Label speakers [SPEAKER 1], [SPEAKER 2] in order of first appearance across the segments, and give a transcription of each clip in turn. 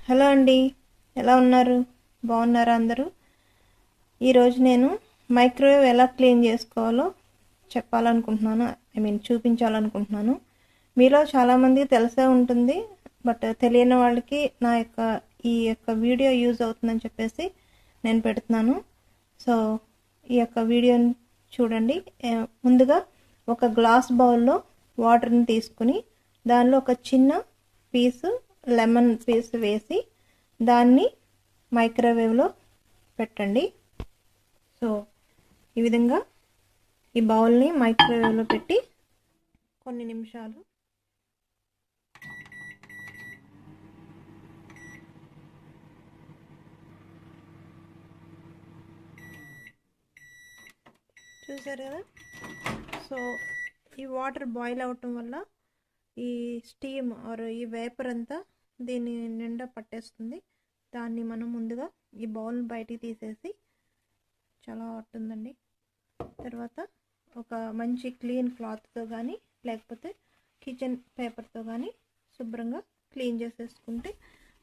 [SPEAKER 1] Hello అండి, ఎలా ఉన్నారు? బాగున్నారా అందరూ? ఈరోజు నేను మైక్రోవేవ్ ఎలా క్లీన్ చేసుకోవాలో చెప్పాలనుకుంటున్నాను. చూపించాలనుకుంటున్నాను. మీలో చాలామందికి తెలిసే ఉంటుంది, బట్ తెలియని వాళ్ళకి ఈ యొక్క వీడియో యూజ్ అవుతుందని చెప్పేసి నేను పెడుతున్నాను. సో ఈ యొక్క వీడియోని చూడండి. ముందుగా ఒక గ్లాస్ బౌల్లో వాటర్ని తీసుకుని దానిలో ఒక చిన్న పీసు లెమన్ పీస్ వేసి దాన్ని మైక్రోవేవ్లో పెట్టండి. సో ఈ విధంగా ఈ బౌల్ని మైక్రోవేవ్లో పెట్టి కొన్ని నిమిషాలు చూసారు కదా. సో ఈ వాటర్ బాయిల్ అవటం వల్ల ఈ స్టీమ్ ఆర్ ఈ వేపర్ అంతా దీని నిండా పట్టేస్తుంది. దాన్ని మనం ముందుగా ఈ బౌల్ బయటికి తీసేసి, చాలా హాట్ ఉందండి, తర్వాత ఒక మంచి క్లీన్ క్లాత్తో కానీ లేకపోతే కిచెన్ పేపర్తో కానీ శుభ్రంగా క్లీన్ చేసేసుకుంటే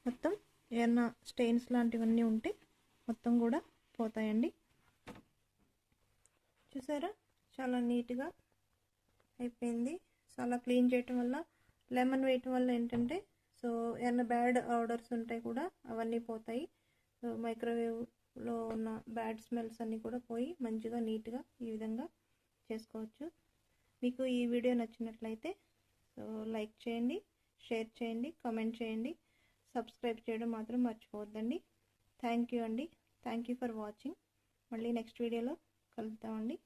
[SPEAKER 1] మొత్తం ఏమన్నా స్టెయిన్స్ లాంటివన్నీ ఉంటే మొత్తం కూడా పోతాయండి. చూసారా, చాలా నీట్గా అయిపోయింది. సో అలా క్లీన్ చేయటం వల్ల, లెమన్ వేయటం వల్ల ఏంటంటే సో ఏమైనా బ్యాడ్ ఆర్డర్స్ ఉంటాయి కూడా అవన్నీ పోతాయి. సో మైక్రోవేవ్లో ఉన్న బ్యాడ్ స్మెల్స్ అన్నీ కూడా పోయి మంచిగా నీట్గా ఈ విధంగా చేసుకోవచ్చు. మీకు ఈ వీడియో నచ్చినట్లయితే సో లైక్ చేయండి, షేర్ చేయండి, కామెంట్ చేయండి, సబ్స్క్రైబ్ చేయడం మాత్రం మర్చిపోవద్దండి. థ్యాంక్ యూ అండి. Thank you for watching. మళ్ళీ నెక్స్ట్ వీడియోలో కలుద్దామండి.